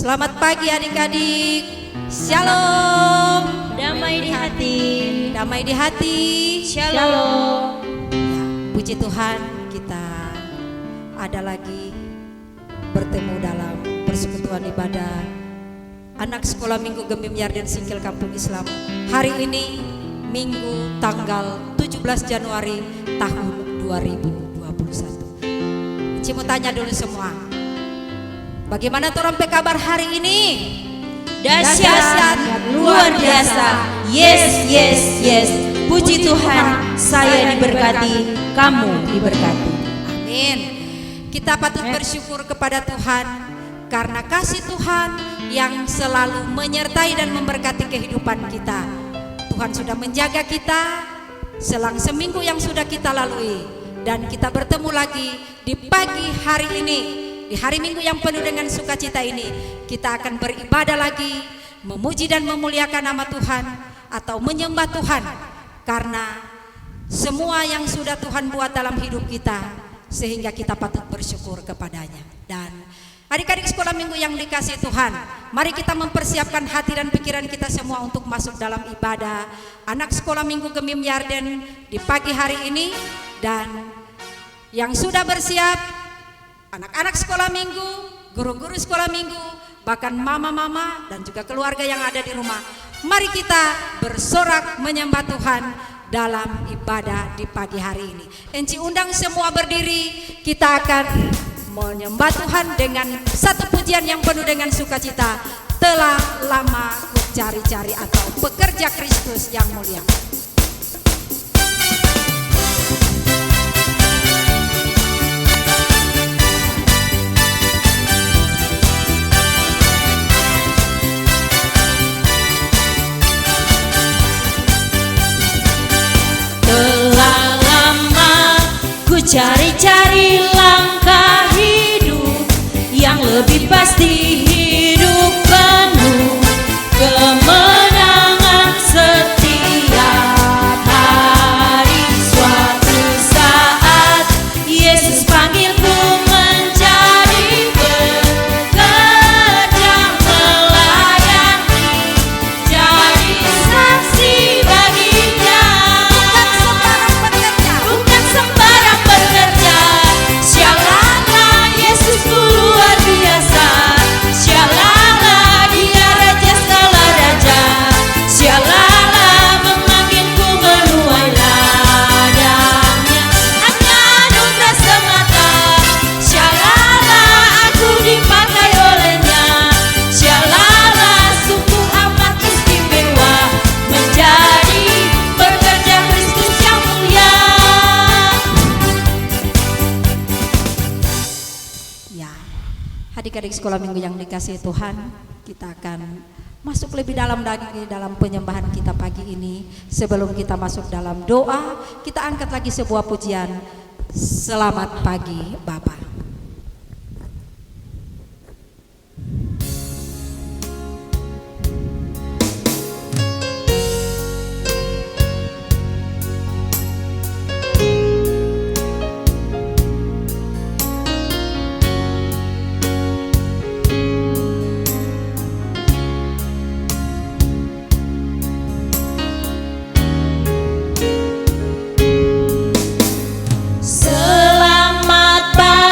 Selamat pagi adik-adik. Shalom. Damai di hati. Damai di hati. Shalom. Ya, puji Tuhan, kita ada lagi bertemu dalam persekutuan ibadah anak sekolah Minggu Gemim Yarden Singkil Kampung Islam. Hari ini Minggu tanggal 17 Januari tahun 2021. Cimu tanya dulu semua, bagaimana turun kabar hari ini? Dahsyat, luar biasa. Yes, yes, yes. Puji Tuhan, saya diberkati, kamu diberkati. Amin. Kita patut bersyukur kepada Tuhan karena kasih Tuhan yang selalu menyertai dan memberkati kehidupan kita. Tuhan sudah menjaga kita selang seminggu yang sudah kita lalui, dan kita bertemu lagi di pagi hari ini. Di hari Minggu yang penuh dengan sukacita ini, kita akan beribadah lagi, memuji dan memuliakan nama Tuhan atau menyembah Tuhan, karena semua yang sudah Tuhan buat dalam hidup kita, sehingga kita patut bersyukur kepadanya. Dan adik-adik sekolah Minggu yang dikasihi Tuhan, mari kita mempersiapkan hati dan pikiran kita semua untuk masuk dalam ibadah anak sekolah Minggu Gemim Yarden di pagi hari ini. Dan yang sudah bersiap, anak-anak sekolah minggu, guru-guru sekolah minggu, bahkan mama-mama dan juga keluarga yang ada di rumah, mari kita bersorak menyembah Tuhan dalam ibadah di pagi hari ini. Enci undang semua berdiri, kita akan menyembah Tuhan dengan satu pujian yang penuh dengan sukacita. Telah lama ku cari-cari atau pekerja Kristus yang mulia. Cari-cari langkah hidup yang lebih pasti, hidup penuh kemenangan setiap hari. Suatu saat Yesus panggilku menjadi pekerja melayani, jadi saksi baginya. Bukan sembarang pekerja. Shalala, Yesusku luar biasa. Shalala, Dia Raja segala raja. Shalala, memanggilku menuai ladangnya. Hanya anugerah semata. Shalala, aku dipakai olehnya. Shalala, sungguh amat istimewa menjadi pekerja Kristus yang mulia. Ya, adik-adik sekolah minggu yang dikasihi Tuhan, kita akan masuk lebih dalam lagi dalam penyembahan kita pagi ini. Sebelum kita masuk dalam doa, kita angkat lagi sebuah pujian. Selamat pagi Bapa. Selamat pagi.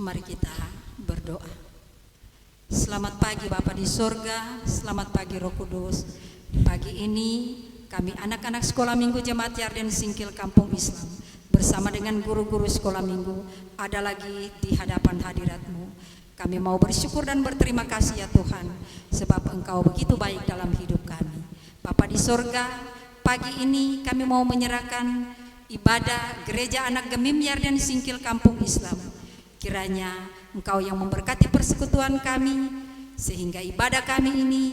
Mari kita berdoa. Selamat pagi Bapa di sorga, selamat pagi Roh Kudus. Di pagi ini kami anak-anak sekolah minggu Jemaat Yarden Singkil Kampung Islam bersama dengan guru-guru sekolah minggu ada lagi di hadapan hadirat-Mu. Kami mau bersyukur dan berterima kasih ya Tuhan, sebab Engkau begitu baik dalam hidup kami. Bapa di sorga, pagi ini kami mau menyerahkan ibadah Gereja Anak Gemim Yarden Singkil Kampung Islam. Kiranya Engkau yang memberkati persekutuan kami, sehingga ibadah kami ini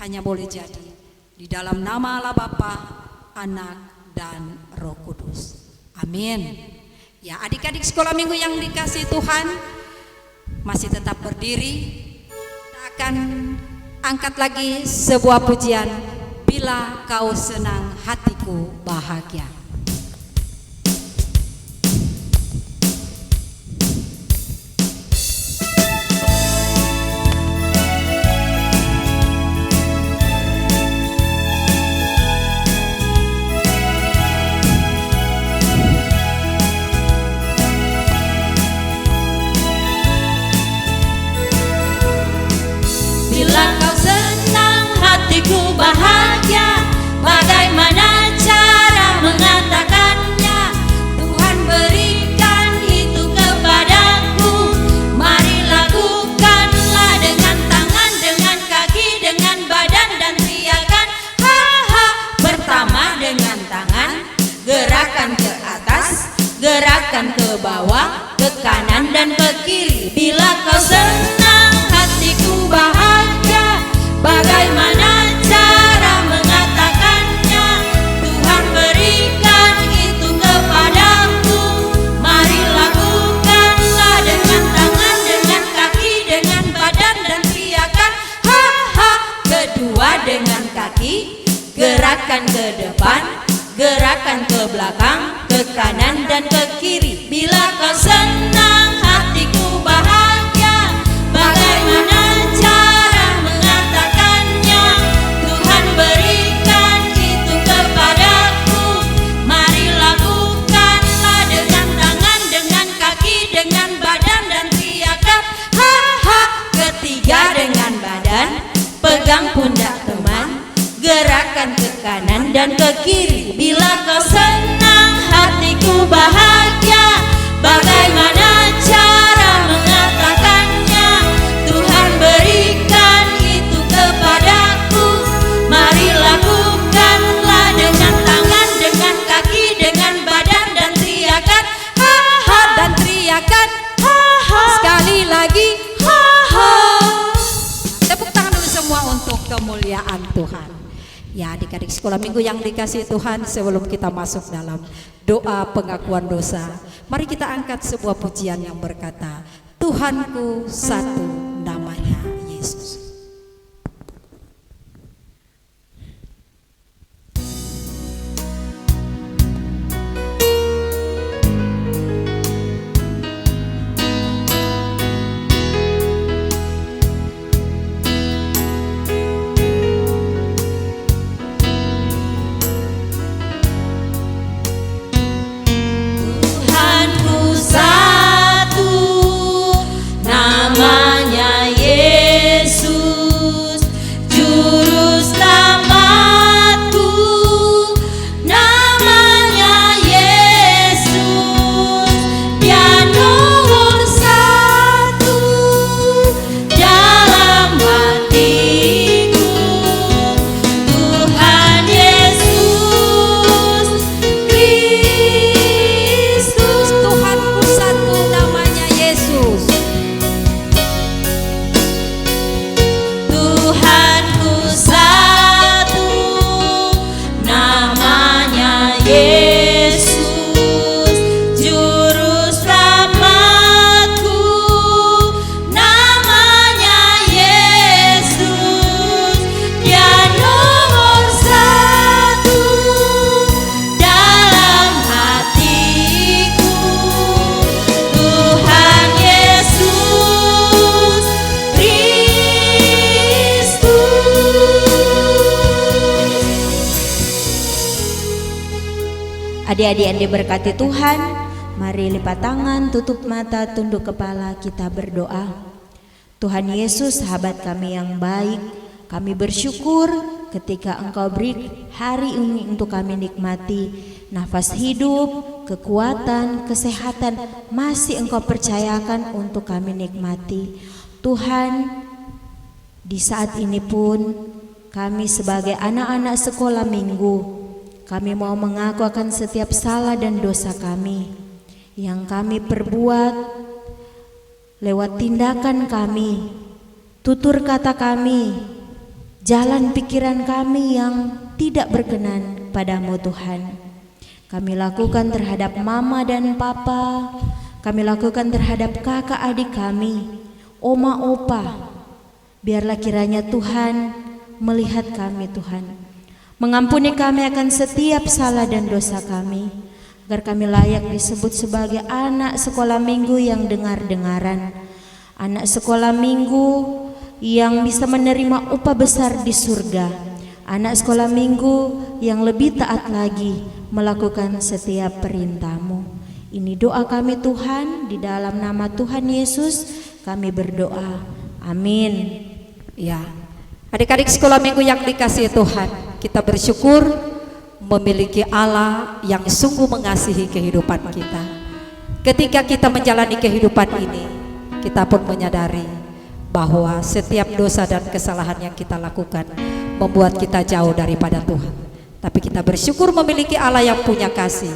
hanya boleh jadi di dalam nama Allah Bapa, Anak, dan Roh Kudus. Amin. Ya, adik-adik sekolah minggu yang dikasihi Tuhan, masih tetap berdiri. Kita akan angkat lagi sebuah pujian, Bila Kau Senang Hatiku Bahagia. Bila kau senang hatiku bahagia, bagaimana cara mengatakannya? Tuhan berikan itu kepadaku. Mari lakukanlah dengan tangan, dengan kaki, dengan badan, dan teriakan ha ha. Pertama dengan tangan, gerakan ke atas, gerakan ke bawah, ke kanan dan ke kiri. Bila kau senang hatiku bahagia, bagaimana cara mengatakannya? Tuhan berikan itu kepadaku. Mari lakukanlah dengan tangan, dengan kaki, dengan badan, dan teriakan ha ha. Kedua dengan kaki, gerakan ke depan, gerakan ke belakang, ke kanan dan ke kiri. Bila kau senang hatiku bahagia, bagaimana cara mengatakannya? Tuhan berikan itu kepadaku. Mari lakukanlah dengan tangan, dengan kaki, dengan badan, dan teriakan ha ha. Ketiga dengan badan, pegang pundak teman, gerakan ke kanan dan ke kiri. Bila kau senang hatiku bahagia, bagaimana cara mengatakannya? Tuhan berikan itu kepadaku. Mari lakukanlah dengan tangan, dengan kaki, dengan badan, dan teriakan ha ha. Dan teriakan Ha ha. sekali lagi. Ha ha. Tepuk tangan dulu semua untuk kemuliaan Tuhan. Ya, adik-adik sekolah minggu yang dikasihi Tuhan, sebelum kita masuk dalam doa pengakuan dosa, mari kita angkat sebuah pujian yang berkata, Tuhanku satu, namanya Yesus. Tuhanku satu, namanya Yesus, juru selamatku, namanya Yesus. Dia nomor satu dalam hatiku. Tuhan Yesus Kristus. Tuhanku satu, namanya Yesus. Tuhanku satu, namanya Yesus, juru selamatku, namanya Yesus. Dia nomor satu dalam hatiku. Tuhan Yesus Kristus. Adik-adik yang diberkati Tuhan, Mari lipat tangan, tutup mata, tunduk kepala, kita berdoa. Tuhan Yesus, sahabat kami yang baik, kami bersyukur ketika Engkau beri hari ini untuk kami nikmati nafas hidup, kekuatan, kesehatan masih Engkau percayakan untuk kami nikmati. Tuhan, di saat ini pun kami sebagai anak-anak sekolah minggu, kami mau mengaku akan setiap salah dan dosa kami yang kami perbuat lewat tindakan kami, tutur kata kami, jalan pikiran kami yang tidak berkenan padamu Tuhan. Kami lakukan terhadap mama dan papa, kami lakukan terhadap kakak adik kami, oma opa. Biarlah kiranya Tuhan melihat kami Tuhan, mengampuni kami akan setiap salah dan dosa kami, agar kami layak disebut sebagai anak sekolah minggu yang dengar-dengaran, anak sekolah minggu yang bisa menerima upah besar di surga, anak sekolah minggu yang lebih taat lagi melakukan setiap perintah-Mu. Ini doa kami Tuhan, di dalam nama Tuhan Yesus kami berdoa, amin. Ya, adik-adik sekolah minggu yang dikasihi Tuhan, kita bersyukur memiliki Allah yang sungguh mengasihi kehidupan kita. Ketika kita menjalani kehidupan ini, kita pun menyadari bahwa setiap dosa dan kesalahan yang kita lakukan membuat kita jauh daripada Tuhan. Tapi kita bersyukur memiliki Allah yang punya kasih,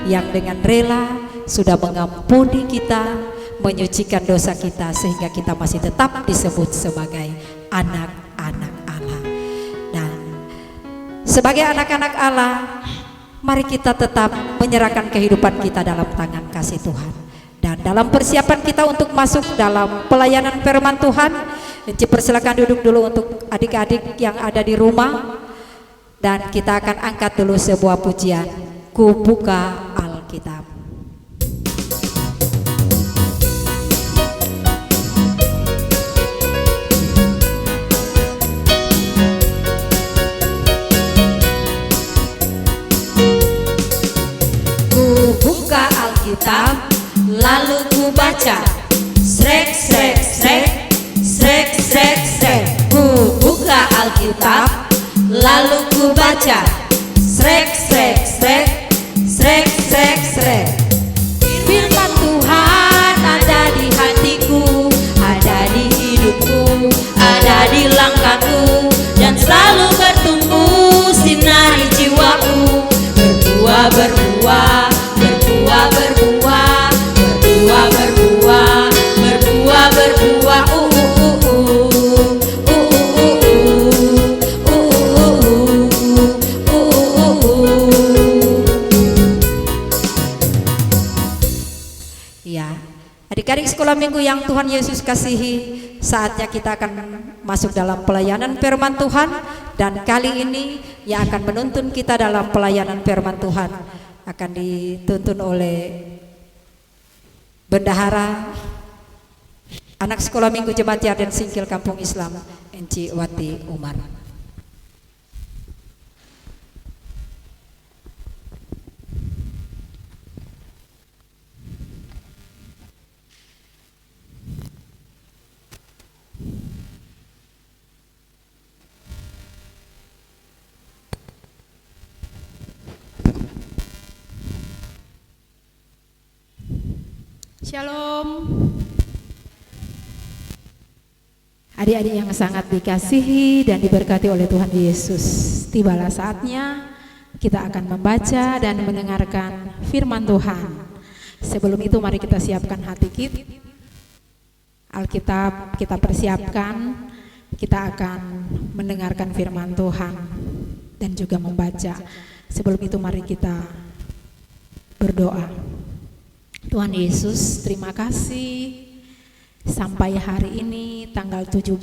yang dengan rela sudah mengampuni kita, menyucikan dosa kita, sehingga kita masih tetap disebut sebagai anak-anak Allah. Dan sebagai anak-anak Allah, mari kita tetap menyerahkan kehidupan kita dalam tangan kasih Tuhan. Dan dalam persiapan kita untuk masuk dalam pelayanan firman Tuhan, persilakan duduk dulu untuk adik-adik yang ada di rumah. Dan kita akan angkat dulu sebuah pujian, Ku Buka Alkitab. Buka Alkitab, lalu ku baca. Srek, srek, srek, srek, srek, srek. Ku buka Alkitab, lalu ku baca. Srek, srek, srek, srek, srek, srek. Firman Tuhan ada di hatiku, ada di hidupku, ada di langkahku, dan selalu bertumbuh sinari jiwaku. Berbuah, berbuah, berbuah, berbuah, berbuah, berbuah, berbuah, berbuah. Ya, adik-adik sekolah minggu yang Tuhan Yesus kasihi, saatnya kita akan masuk dalam pelayanan firman Tuhan. Dan kali ini yang akan menuntun kita dalam pelayanan firman Tuhan akan dituntun oleh Bendahara anak sekolah minggu Jemaat Yarden Singkil Kampung Islam, Enci Wati Umar. Shalom. Adik-adik yang sangat dikasihi dan diberkati oleh Tuhan Yesus, tibalah saatnya kita akan membaca dan mendengarkan firman Tuhan. Sebelum itu mari kita siapkan hati kita. Alkitab kita persiapkan, kita akan mendengarkan firman Tuhan dan juga membaca. Sebelum itu mari kita berdoa. Tuhan Yesus, terima kasih sampai hari ini tanggal 17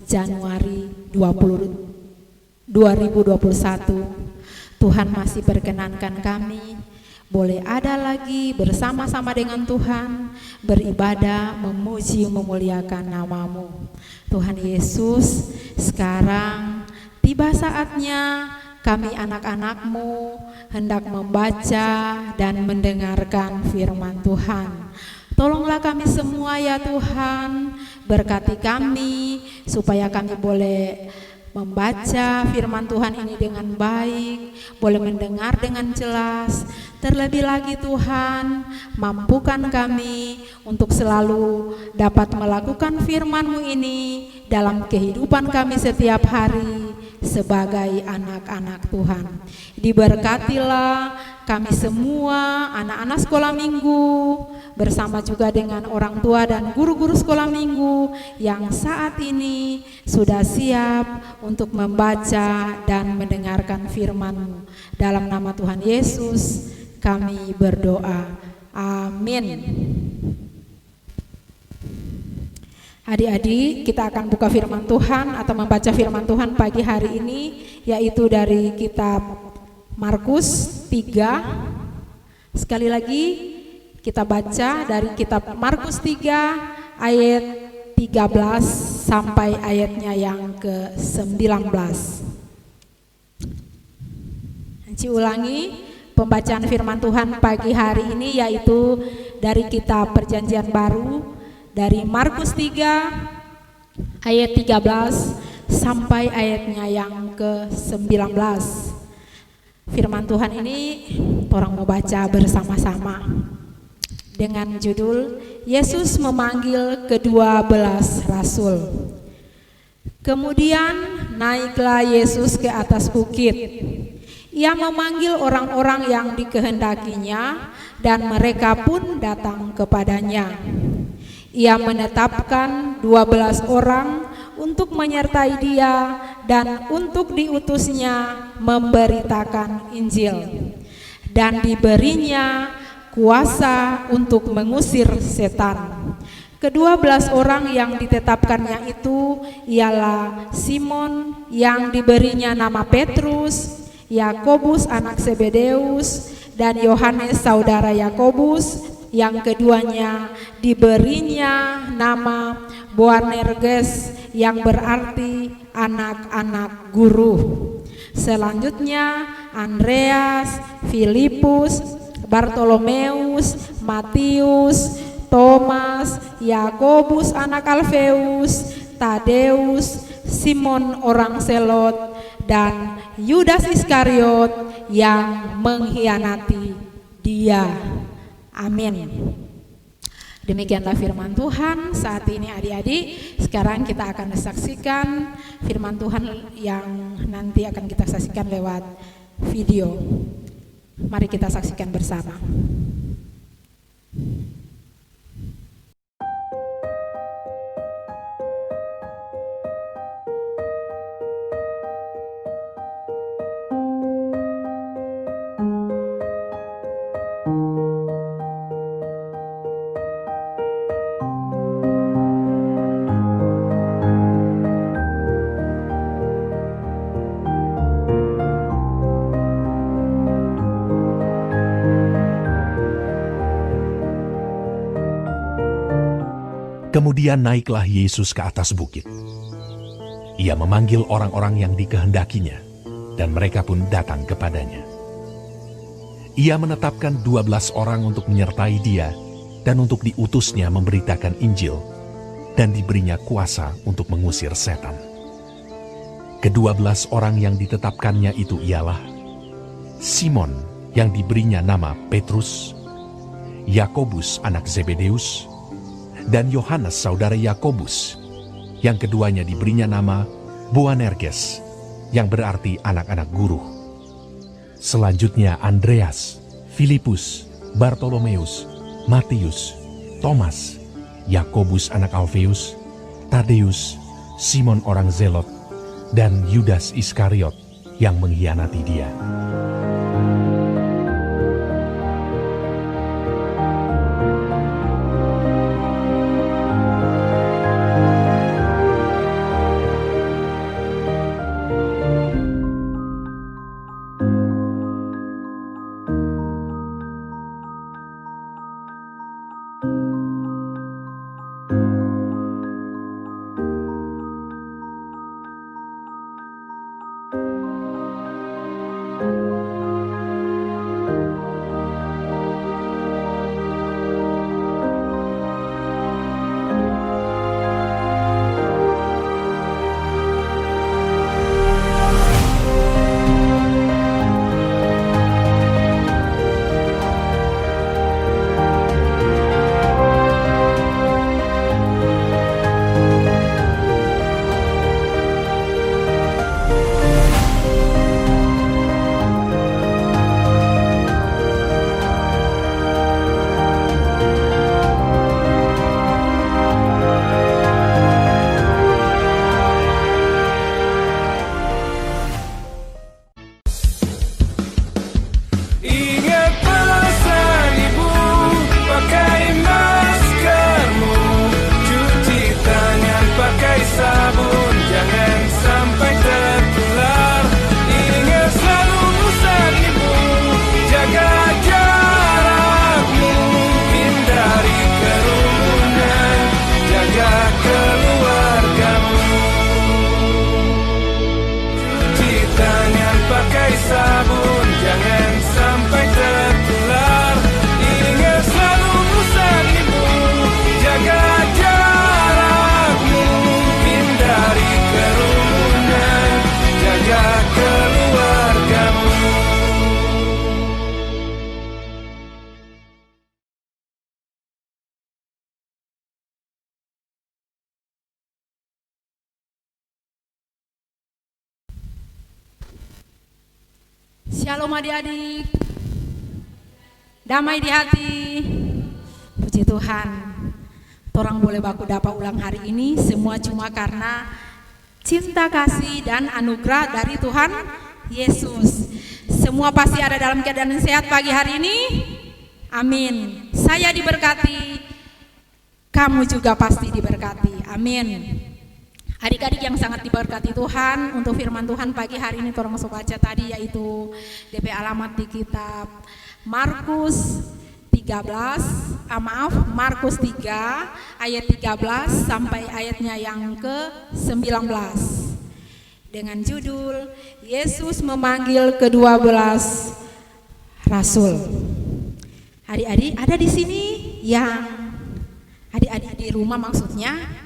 Januari 2021 Tuhan masih perkenankan kami boleh ada lagi bersama-sama dengan Tuhan, beribadah, memuji, memuliakan nama-Mu. Tuhan Yesus, sekarang tiba saatnya kami anak-anak-Mu hendak membaca dan mendengarkan firman Tuhan. Tolonglah kami semua ya Tuhan, berkati kami supaya kami boleh membaca firman Tuhan ini dengan baik, boleh mendengar dengan jelas. Terlebih lagi Tuhan, mampukan kami untuk selalu dapat melakukan firman-Mu ini dalam kehidupan kami setiap hari sebagai anak-anak Tuhan. Diberkatilah kami semua anak-anak sekolah minggu bersama juga dengan orang tua dan guru-guru sekolah minggu yang saat ini sudah siap untuk membaca dan mendengarkan firman-Mu. Dalam nama Tuhan Yesus kami berdoa. Amin. Adik-adik, kita akan buka firman Tuhan atau membaca firman Tuhan pagi hari ini, yaitu dari kitab Markus 3. Sekali lagi kita baca dari kitab Markus 3 ayat 13 sampai ayatnya yang ke-19. Nanti ulangi pembacaan firman Tuhan pagi hari ini, yaitu dari kitab Perjanjian Baru dari Markus 3 ayat 13 sampai ayatnya yang ke-19. Firman Tuhan ini orang mau baca bersama-sama dengan judul Yesus memanggil ke-12 rasul. Kemudian naiklah Yesus ke atas bukit. Ia memanggil orang-orang yang dikehendakinya dan mereka pun datang kepadanya. Ia menetapkan 12 orang untuk menyertai dia dan untuk diutusnya memberitakan Injil. Dan diberinya kuasa untuk mengusir setan. Ke-12 orang yang ditetapkannya itu ialah Simon yang diberinya nama Petrus, Yakobus anak Zebedeus, dan Yohanes saudara Yakobus, yang keduanya diberinya nama Boanerges yang berarti anak-anak guru. Selanjutnya Andreas, Filipus, Bartolomeus, Matius, Thomas, Yakobus anak Alfeus, Tadeus, Simon orang Selot, dan Yudas Iskariot yang mengkhianati dia. Amin. Demikianlah firman Tuhan saat ini adik-adik. Sekarang kita akan saksikan firman Tuhan yang nanti akan kita saksikan lewat video. Mari kita saksikan bersama. Kemudian naiklah Yesus ke atas bukit. Ia memanggil orang-orang yang dikehendakinya, dan mereka pun datang kepadanya. Ia menetapkan 12 orang untuk menyertai dia, dan untuk diutusnya memberitakan Injil, dan diberinya kuasa untuk mengusir setan. Ke-12 orang yang ditetapkannya itu ialah Simon yang diberinya nama Petrus, Yakobus anak Zebedeus, dan Yohanes saudara Yakobus, yang keduanya diberinya nama Boanerges, yang berarti anak-anak guru. Selanjutnya Andreas, Filipus, Bartolomeus, Matius, Thomas, Yakobus anak Alfeus, Tadeus, Simon orang Zelot, dan Yudas Iskariot yang mengkhianati dia. Shalom adik-adik. Damai di hati. Puji Tuhan. Torang boleh baku dapat ulang hari ini semua cuma karena cinta kasih dan anugerah dari Tuhan Yesus. Semua pasti ada dalam keadaan sehat pagi hari ini. Amin. Saya diberkati. Kamu juga pasti diberkati. Amin. Adik-adik yang sangat diberkati Tuhan, untuk firman Tuhan pagi hari ini torang masuk baca tadi, yaitu DP alamat di kitab Markus 3 ayat 13 sampai ayatnya yang ke-19 dengan judul Yesus memanggil ke-12 rasul. Adik-adik ada di sini yang adik-adik di rumah, maksudnya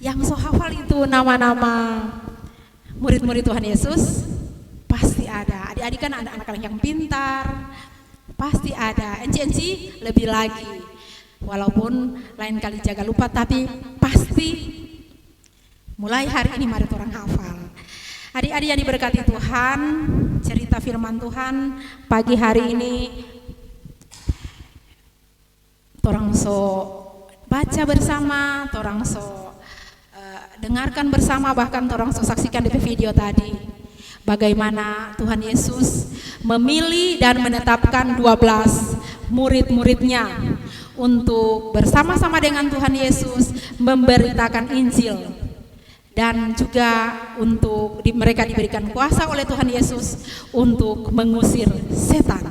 yang so hafal itu nama-nama murid-murid Tuhan Yesus? Pasti ada. Adik-adik kan ada anak-anak yang pintar, pasti ada. Enci-enci lebih lagi. Walaupun lain kali jaga lupa, tapi pasti mulai hari ini mari orang hafal. Adik-adik yang diberkati Tuhan, cerita firman Tuhan pagi hari ini torang so baca bersama, torang so dengarkan bersama, bahkan torang so saksikan di video tadi bagaimana Tuhan Yesus memilih dan menetapkan 12 murid-muridnya untuk bersama-sama dengan Tuhan Yesus memberitakan Injil, dan juga untuk mereka diberikan kuasa oleh Tuhan Yesus untuk mengusir setan.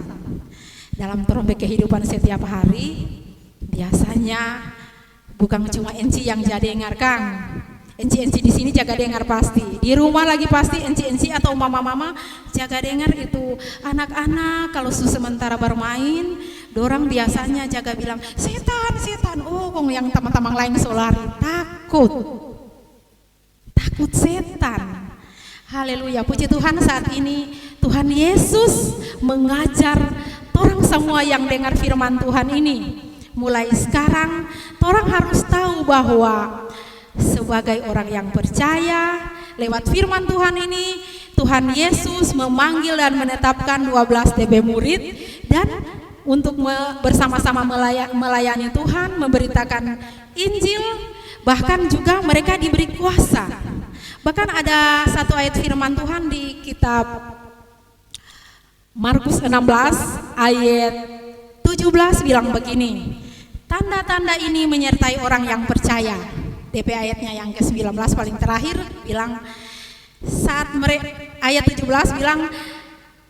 Dalam trompet kehidupan setiap hari biasanya bukan cuma enci yang jadi dengarkan. Enci-enci di sini jaga dengar pasti. Di rumah lagi pasti enci-enci atau mama-mama jaga dengar itu. Anak-anak kalau sementara bermain, dorang biasanya jaga bilang setan, setan. Oh, yang teman-teman lain solari takut setan. Haleluya, puji Tuhan. Saat ini Tuhan Yesus mengajar orang semua yang dengar firman Tuhan ini. Mulai sekarang orang harus tahu bahwa sebagai orang yang percaya, lewat firman Tuhan ini Tuhan Yesus memanggil dan menetapkan 12 DP murid, dan untuk bersama-sama melayani Tuhan, memberitakan Injil, bahkan juga mereka diberi kuasa. Bahkan ada satu ayat firman Tuhan di kitab Markus 16 ayat 17 bilang begini, tanda-tanda ini menyertai orang yang percaya. DP ayatnya yang ke-19 paling terakhir bilang, ayat 17 bilang,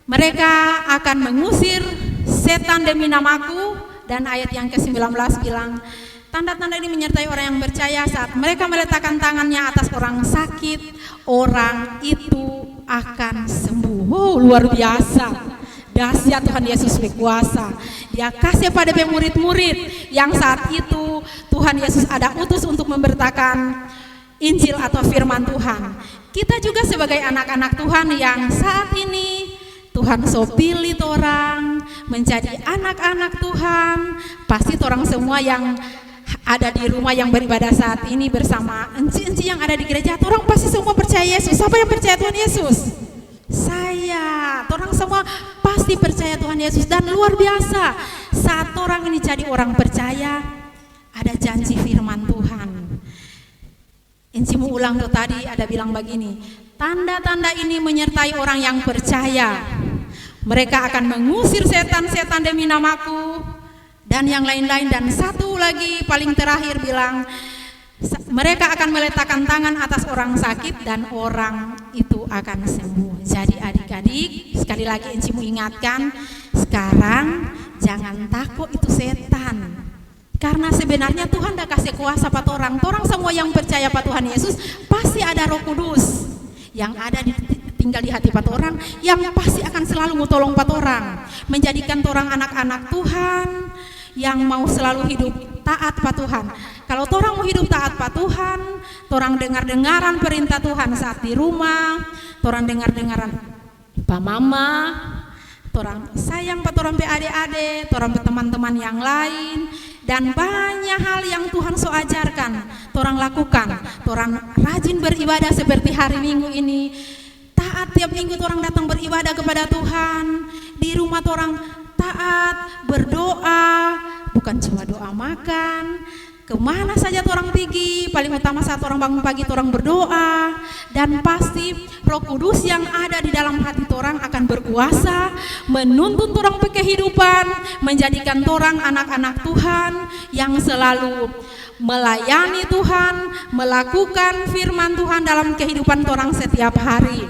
mereka akan mengusir setan demi namaku. Dan ayat yang ke-19 bilang, tanda-tanda ini menyertai orang yang percaya, saat mereka meletakkan tangannya atas orang sakit, orang itu akan sembuh. Wow, luar biasa. Dahsyat Tuhan Yesus berkuasa. Dia kasih pada murid-murid yang saat itu Tuhan Yesus ada utus untuk memberitakan Injil atau firman Tuhan. Kita juga sebagai anak-anak Tuhan yang saat ini Tuhan so pilih orang menjadi anak-anak Tuhan. Pasti orang semua yang ada di rumah yang beribadah saat ini bersama enci-enci yang ada di gereja, orang pasti semua percaya Yesus. Siapa yang percaya Tuhan Yesus? Saya, orang semua pasti percaya Tuhan Yesus. Dan luar biasa, saat orang ini jadi orang percaya, ada janji firman Tuhan. Encimu ulang tuh tadi ada bilang begini, tanda-tanda ini menyertai orang yang percaya. Mereka akan mengusir setan-setan demi namaku, dan yang lain-lain. Dan satu lagi paling terakhir bilang, mereka akan meletakkan tangan atas orang sakit dan orang itu akan sembuh. Jadi adik-adik, sekali lagi encimu ingatkan, sekarang jangan takut itu setan. Karena sebenarnya Tuhan dah kasih kuasa pada orang. Orang semua yang percaya pada Tuhan Yesus pasti ada Roh Kudus yang ada tinggal di hati pada orang, yang pasti akan selalu mau tolong pada orang, menjadikan orang anak-anak Tuhan yang mau selalu hidup taat pada Tuhan. Kalau orang mau hidup taat pada Tuhan, orang dengar-dengaran perintah Tuhan saat di rumah, orang dengar-dengaran Pak Mama, orang sayang pada orang adik-adik, orang teman-teman yang lain, dan banyak hal yang Tuhan so ajarkan, orang lakukan, orang rajin beribadah seperti hari Minggu ini, taat taat tiap minggu orang datang beribadah kepada Tuhan. Di rumah orang taat, berdoa, bukan cuma doa makan. Kemana saja orang pergi, paling utama saat orang bangun pagi orang berdoa. Dan pasti Roh Kudus yang ada di dalam hati orang akan berkuasa menuntun orang ke kehidupan, menjadikan orang anak-anak Tuhan yang selalu melayani Tuhan, melakukan firman Tuhan dalam kehidupan orang setiap hari.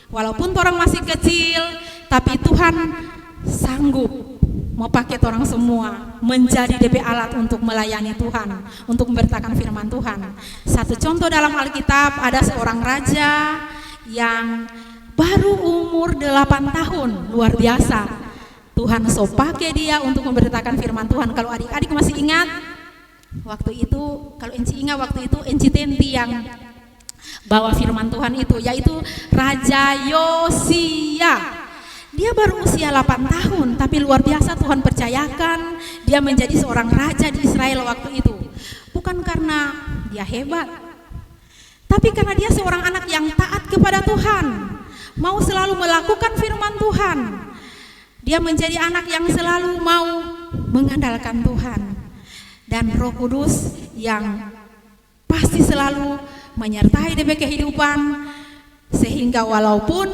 Walaupun orang masih kecil, tapi Tuhan sanggup mau pakai orang semua menjadi DP alat untuk melayani Tuhan, untuk memberitakan firman Tuhan. Satu contoh dalam Alkitab, ada seorang raja yang baru umur 8 tahun, luar biasa. Tuhan so pakai dia untuk memberitakan firman Tuhan. Kalau adik-adik masih ingat, waktu itu, kalau Enci ingat waktu itu Enci Tenti yang bawa firman Tuhan itu, yaitu Raja Yosia. Dia baru usia 8 tahun, tapi luar biasa Tuhan percayakan dia menjadi seorang raja di Israel waktu itu. Bukan karena dia hebat, tapi karena dia seorang anak yang taat kepada Tuhan, mau selalu melakukan firman Tuhan. Dia menjadi anak yang selalu mau mengandalkan Tuhan. Dan Roh Kudus yang pasti selalu menyertai dia kehidupan, sehingga walaupun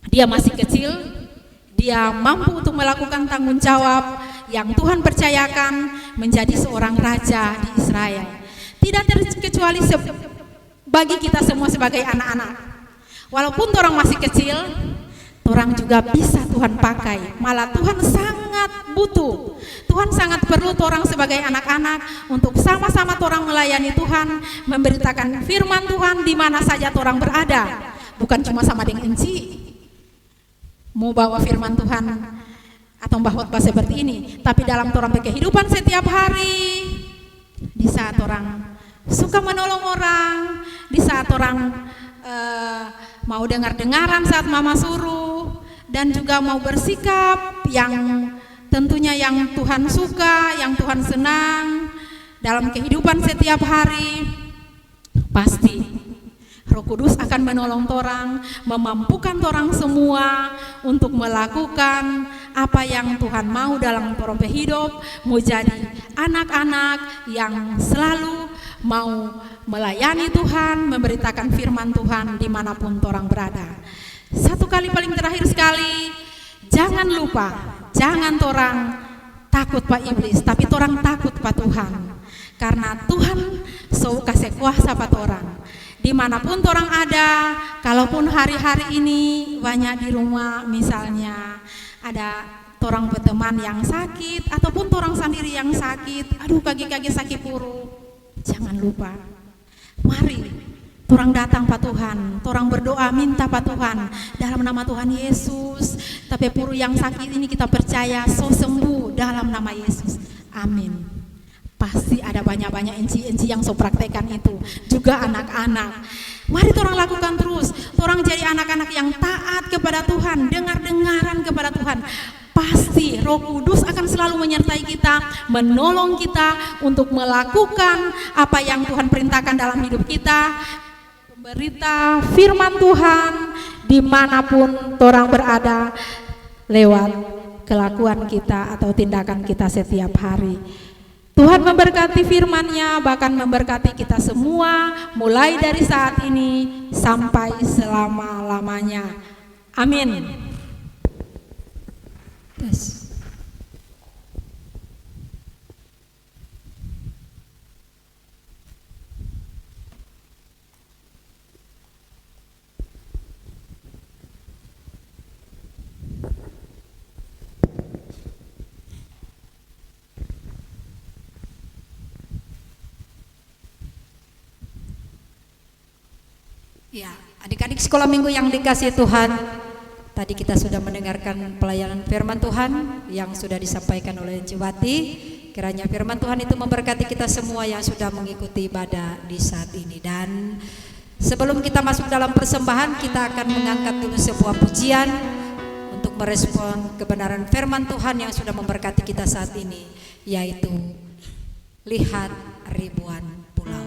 dia masih kecil, dia mampu untuk melakukan tanggung jawab yang Tuhan percayakan menjadi seorang raja di Israel. Tidak terkecuali bagi kita semua sebagai anak-anak. Walaupun orang masih kecil, orang juga bisa Tuhan pakai. Malah Tuhan sangat butuh, Tuhan sangat perlu orang sebagai anak-anak untuk sama-sama orang melayani Tuhan, memberitakan firman Tuhan di mana saja orang berada. Bukan cuma sama dengan Enci mau bawa firman Tuhan atau khotbah seperti ini, tapi dalam orang kehidupan setiap hari, di saat orang suka menolong orang, di saat orang mau dengar-dengaran saat mama suruh, dan juga mau bersikap yang tentunya yang Tuhan suka, yang Tuhan senang dalam kehidupan setiap hari, pasti Roh Kudus akan menolong orang, memampukan orang semua untuk melakukan apa yang Tuhan mau dalam orang hidup, mau jadi anak-anak yang selalu mau melayani Tuhan, memberitakan firman Tuhan dimanapun orang berada. Satu kali paling terakhir sekali, jangan lupa, jangan orang takut Pak Iblis, tapi orang takut Pak Tuhan. Karena Tuhan so kasih kuasa Pak orang. Dimanapun orang ada, kalaupun hari-hari ini banyak di rumah, misalnya ada orang berteman yang sakit, ataupun orang sendiri yang sakit, aduh kaki-kaki sakit puru, jangan lupa, mari orang datang Pak Tuhan, orang berdoa minta Pak Tuhan dalam nama Tuhan Yesus, tapi puru yang sakit ini kita percaya so sembuh dalam nama Yesus, amin. Pasti ada banyak-banyak enci-enci yang so praktekan itu, juga anak-anak. Mari orang lakukan terus, orang jadi anak-anak yang taat kepada Tuhan, dengar-dengaran kepada Tuhan. Pasti Roh Kudus akan selalu menyertai kita, menolong kita untuk melakukan apa yang Tuhan perintahkan dalam hidup kita, berita firman Tuhan dimanapun orang berada, lewat kelakuan kita atau tindakan kita setiap hari. Tuhan memberkati firman-Nya, bahkan memberkati kita semua mulai dari saat ini sampai selama-lamanya. Amin. Ya, adik-adik sekolah minggu yang dikasihi Tuhan, tadi kita sudah mendengarkan pelayanan firman Tuhan yang sudah disampaikan oleh Enci Wati. Kiranya firman Tuhan itu memberkati kita semua yang sudah mengikuti ibadah di saat ini. Dan sebelum kita masuk dalam persembahan, kita akan mengangkat dulu sebuah pujian untuk merespon kebenaran firman Tuhan yang sudah memberkati kita saat ini, yaitu lihat ribuan pulau.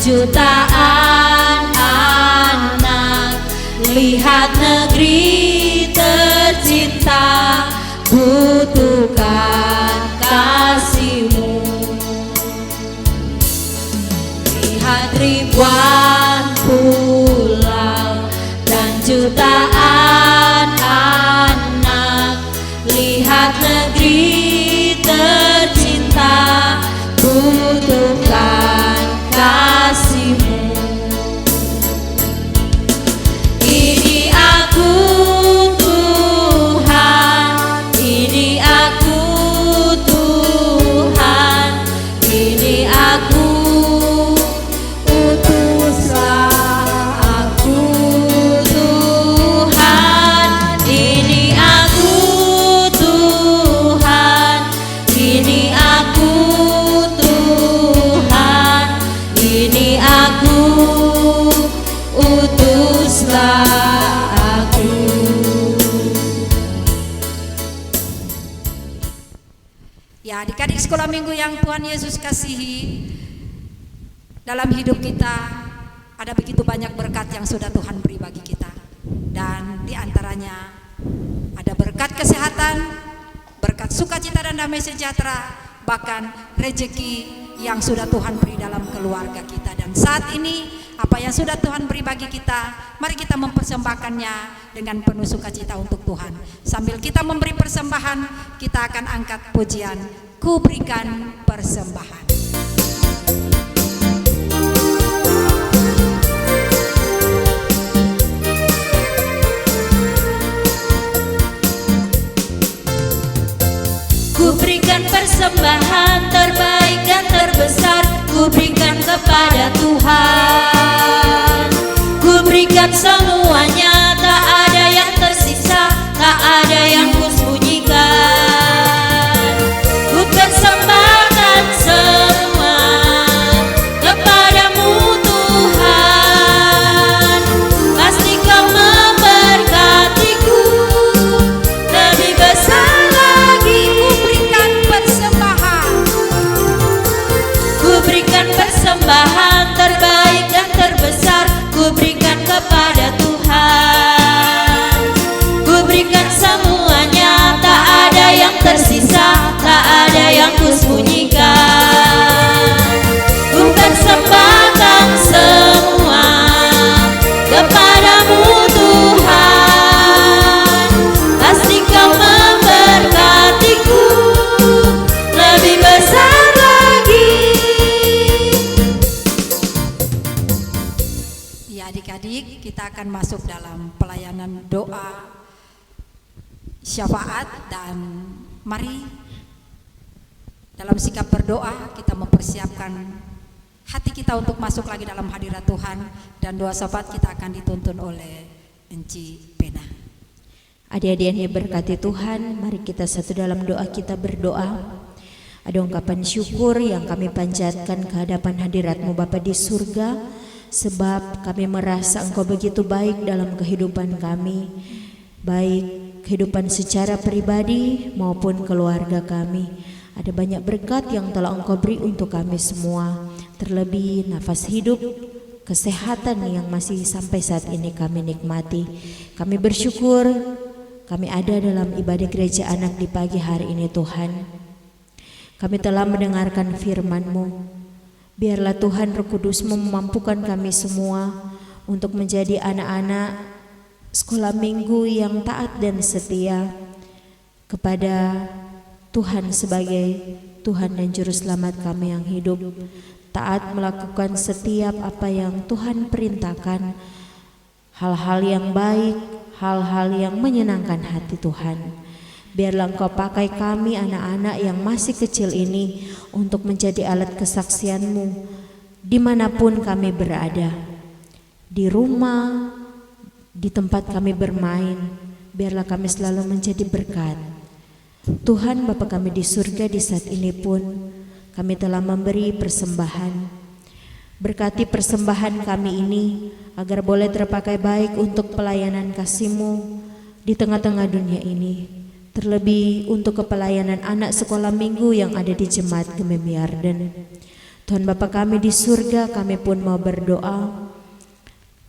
jutaan anak. Lihat negeri tercinta, butuhkan kasih-Mu. Lihat ribuan pulau dan jutaan anak. Lihat negeri tercinta, butuhkan kasih-Mu. Ini aku Tuhan, ini aku Tuhan, ini aku, utuslah aku Tuhan. Ini aku Tuhan, ini aku Tuhan, ini aku, utuslah aku. Ya, adik-adik sekolah minggu yang Tuhan Yesus kasihi, dalam hidup kita ada begitu banyak berkat yang sudah Tuhan beri bagi kita. Dan diantaranya ada berkat kesehatan, berkat sukacita dan damai sejahtera, bahkan rezeki yang sudah Tuhan beri dalam keluarga kita. Dan saat ini apa yang sudah Tuhan beri bagi kita, mari kita mempersembahkannya dengan penuh sukacita untuk Tuhan. Sambil kita memberi persembahan, kita akan angkat pujian, Ku berikan persembahan. Ku berikan persembahan terbaik dan terbesar, ku berikan kepada Tuhan. Ku berikan semuanya, tak ada yang tersisa, tak ada yang kusembunyikan. Ku persembahkan semua kepadamu Tuhan. Pasti Kau memberkatiku lebih besar lagi. Ku berikan persembahan terbaik dan terbesar, ku berikan kepada Tuhan. Ku berikan semuanya, tak ada yang tersisa, tak ada yang kusembunyikan. Ku persembahkan semua kepadamu Tuhan. Pasti Kau memberkatiku lebih besar lagi. Ya, adik-adik, kita akan masuk dalam pelayanan doa syafaat, dan mari dalam sikap berdoa kita mempersiapkan hati kita untuk masuk lagi dalam hadirat Tuhan, dan doa syafaat kita akan dituntun oleh Enci Pena. Adik-adik yang diberkati Tuhan, mari kita satu dalam doa kita berdoa. Ada ungkapan syukur yang kami panjatkan ke hadapan hadirat-Mu Bapa di surga, sebab kami merasa Engkau begitu baik dalam kehidupan kami, baik kehidupan secara pribadi maupun keluarga kami. Ada banyak berkat yang telah Engkau beri untuk kami semua, terlebih nafas hidup, kesehatan yang masih sampai saat ini kami nikmati. Kami bersyukur kami ada dalam ibadah gereja anak di pagi hari ini Tuhan. Kami telah mendengarkan firman-Mu. Biarlah Tuhan Roh Kudus-Mu memampukan kami semua untuk menjadi anak-anak sekolah minggu yang taat dan setia kepada Tuhan sebagai Tuhan dan Juru Selamat kami yang hidup, taat melakukan setiap apa yang Tuhan perintahkan, hal-hal yang baik, hal-hal yang menyenangkan hati Tuhan. Biarlah Engkau pakai kami anak-anak yang masih kecil ini untuk menjadi alat kesaksian-Mu dimanapun kami berada, di rumah, di tempat kami bermain. Biarlah kami selalu menjadi berkat. Tuhan Bapa kami di surga, di saat ini pun kami telah memberi persembahan. Berkati persembahan kami ini agar boleh terpakai baik untuk pelayanan kasih-Mu di tengah-tengah dunia ini, terlebih untuk kepelayanan anak sekolah minggu yang ada di Jemaat Gememi Arden. Tuhan Bapa kami di surga, kami pun mau berdoa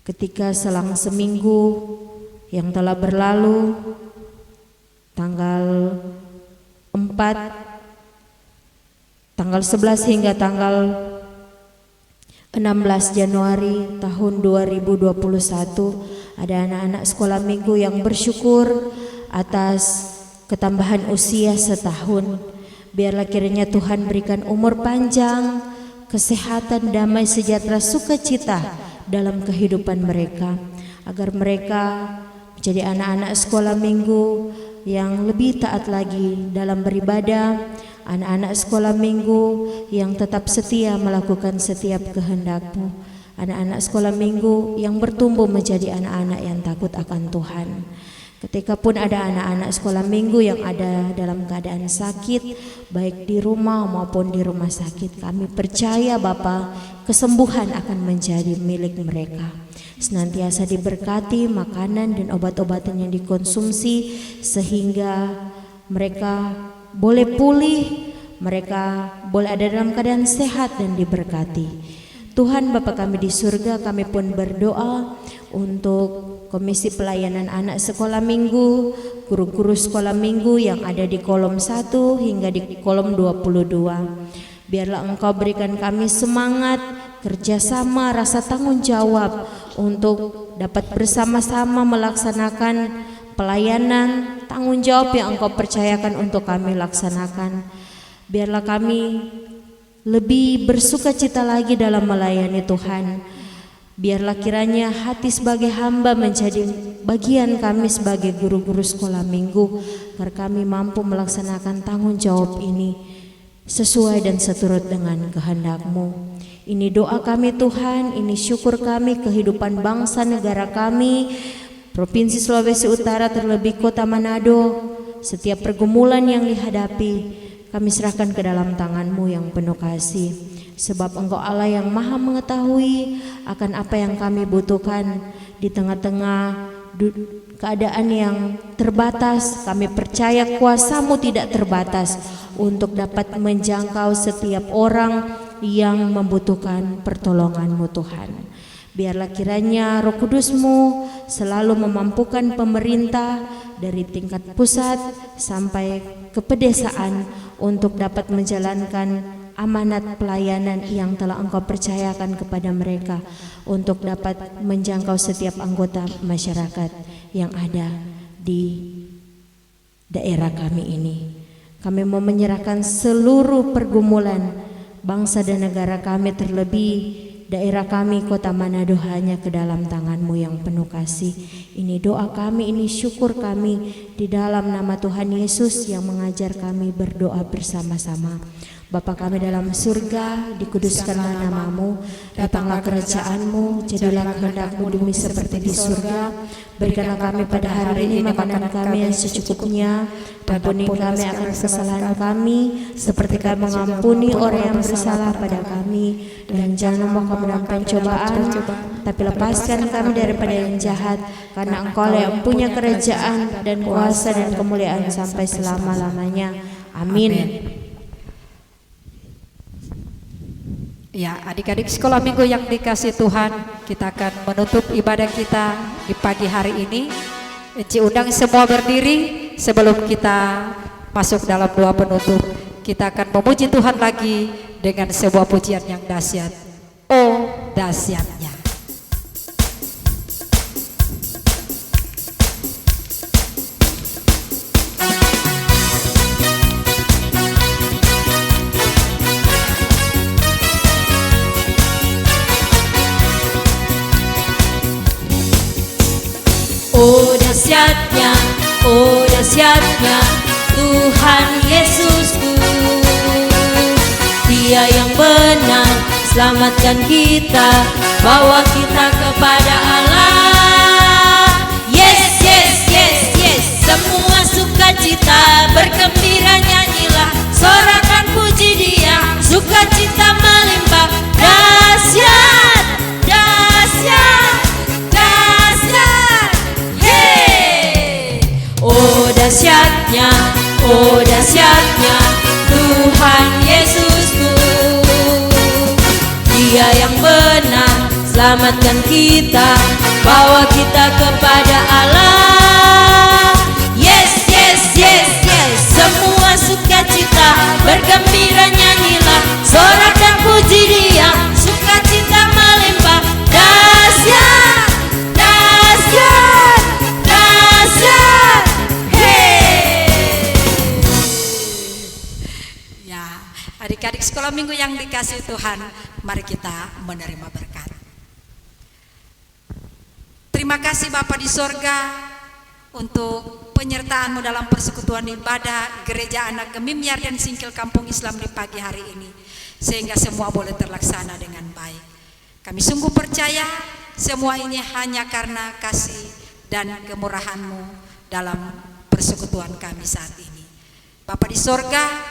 ketika selang seminggu yang telah berlalu, tanggal 11 hingga tanggal 16 Januari tahun 2021, ada anak-anak sekolah minggu yang bersyukur atas ketambahan usia setahun. Biarlah kiranya Tuhan berikan umur panjang, kesehatan, damai, sejahtera, sukacita dalam kehidupan mereka, agar mereka menjadi anak-anak sekolah minggu yang lebih taat lagi dalam beribadah, anak-anak sekolah minggu yang tetap setia melakukan setiap kehendak-Mu, anak-anak sekolah minggu yang bertumbuh menjadi anak-anak yang takut akan Tuhan. Ketika pun ada anak-anak sekolah minggu yang ada dalam keadaan sakit, baik di rumah maupun di rumah sakit, kami percaya Bapa, kesembuhan akan menjadi milik mereka. Senantiasa diberkati makanan dan obat-obatan yang dikonsumsi sehingga mereka boleh pulih, mereka boleh ada dalam keadaan sehat dan diberkati. Tuhan Bapa kami di surga, kami pun berdoa untuk Komisi Pelayanan Anak Sekolah Minggu, guru-guru sekolah minggu yang ada di kolom 1 hingga di kolom 22. Biarlah Engkau berikan kami semangat, kerjasama, rasa tanggung jawab untuk dapat bersama-sama melaksanakan pelayanan, tanggung jawab yang Engkau percayakan untuk kami laksanakan. Biarlah kami lebih bersukacita lagi dalam melayani Tuhan. Biarlah kiranya hati sebagai hamba menjadi bagian kami sebagai guru-guru sekolah minggu, agar kami mampu melaksanakan tanggung jawab ini sesuai dan seturut dengan kehendak-Mu. Ini doa kami Tuhan, ini syukur kami, kehidupan bangsa negara kami, Provinsi Sulawesi Utara, terlebih Kota Manado. Setiap pergumulan yang dihadapi kami serahkan ke dalam tangan-Mu yang penuh kasih, sebab Engkau Allah yang maha mengetahui akan apa yang kami butuhkan di tengah-tengah keadaan yang terbatas. Kami percaya kuasa-Mu tidak terbatas untuk dapat menjangkau setiap orang yang membutuhkan pertolongan-Mu Tuhan. Biarlah kiranya Roh Kudus-Mu selalu memampukan pemerintah dari tingkat pusat sampai ke pedesaan untuk dapat menjalankan amanat pelayanan yang telah Engkau percayakan kepada mereka, untuk dapat menjangkau setiap anggota masyarakat yang ada di daerah kami ini. Kami mau menyerahkan seluruh pergumulan bangsa dan negara kami, terlebih daerah kami Kota Manado, hanya ke dalam tangan-Mu yang penuh kasih. Ini doa kami, ini syukur kami di dalam nama Tuhan Yesus yang mengajar kami berdoa bersama-sama. Bapa kami dalam surga, dikuduskanlah nama-Mu, datanglah kerajaan-Mu, jadilah kehendak-Mu di bumi seperti di surga. Berikanlah kami pada hari ini makanan kami yang secukupnya, ampuni kami akan kesalahan kami, seperti kami mengampuni orang yang bersalah pada kami, dan jangan membawa kami dalam pencobaan, tapi lepaskan kami daripada yang jahat, karena Engkau yang punya kerajaan dan kuasa dan kemuliaan sampai selama-lamanya. Amin. Ya, adik-adik sekolah minggu yang dikasih Tuhan, kita akan menutup ibadah kita di pagi hari ini. Enci undang semua berdiri sebelum kita masuk dalam doa penutup. Kita akan memuji Tuhan lagi dengan sebuah pujian yang dahsyat. Oh, dahsyatnya. Oh dahsyatnya Tuhan Yesusku. Dia yang benar selamatkan kita, bawa kita kepada Allah. Yes, yes, yes, yes. Semua sukacita bergembira nyanyilah, sorakan puji Dia, sukacita melimpah. Dahsyat, dahsyat, dahsyat. Hey, oh dahsyatnya Tuhan Yesusku. selamatkan kita, bawa kita kepada Allah. Yes, yes, yes, yes. Semua sukacita, bergembira nyanyilah, sorakan puji Dia, sukacita melimpah. Dahsyat, dahsyat, dahsyat. Hey. Ya, adik-adik sekolah minggu yang dikasihi Tuhan, mari kita menerima berkat. Terima kasih Bapa di sorga untuk penyertaan-Mu dalam persekutuan ibadah Gereja Anak Gemimyar dan Singkil Kampung Islam di pagi hari ini, sehingga semua boleh terlaksana dengan baik. Kami sungguh percaya semua ini hanya karena kasih dan kemurahan-Mu dalam persekutuan kami saat ini. Bapa di sorga,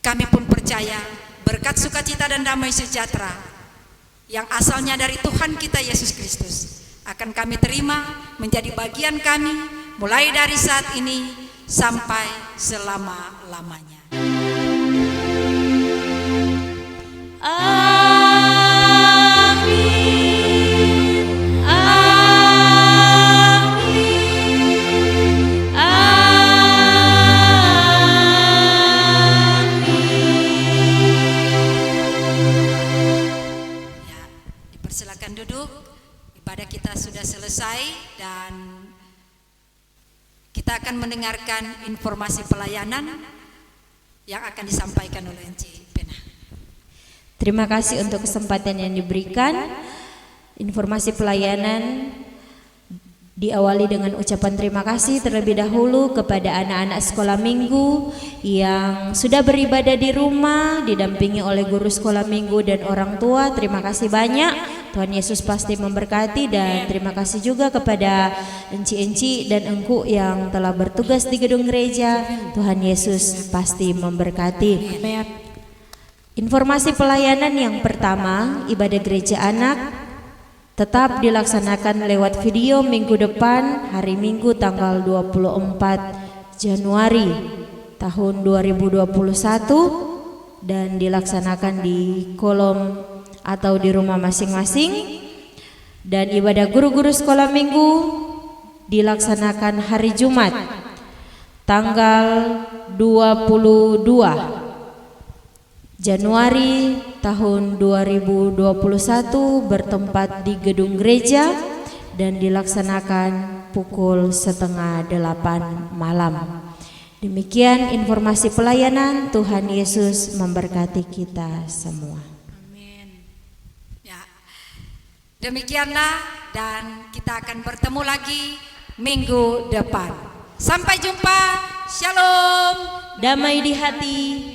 kami pun percaya berkat sukacita dan damai sejahtera yang asalnya dari Tuhan kita Yesus Kristus akan kami terima menjadi bagian kami mulai dari saat ini sampai selama-lamanya. Amin, amin, amin. Ya, dipersilakan duduk. Ibadah kita sudah selesai dan kita akan mendengarkan informasi pelayanan yang akan disampaikan oleh Enci Pena. Terima kasih untuk kesempatan yang diberikan. Informasi pelayanan diawali dengan ucapan terima kasih terlebih dahulu kepada anak-anak sekolah minggu yang sudah beribadah di rumah, didampingi oleh guru sekolah minggu dan orang tua. Terima kasih banyak. Tuhan Yesus pasti memberkati, dan terima kasih juga kepada enci-enci dan engku yang telah bertugas di gedung gereja. Tuhan Yesus pasti memberkati. Informasi pelayanan yang pertama, ibadah gereja anak tetap dilaksanakan lewat video minggu depan, hari Minggu tanggal 24 Januari tahun 2021, dan dilaksanakan di kolom atau di rumah masing-masing. Dan ibadah guru-guru sekolah minggu dilaksanakan hari Jumat tanggal 22 Januari tahun 2021 bertempat di gedung gereja dan dilaksanakan pukul 7:30 malam. Demikian informasi pelayanan. Tuhan Yesus memberkati kita semua. Amin. Ya, demikianlah, dan kita akan bertemu lagi minggu depan. Sampai jumpa. Shalom. Damai di hati,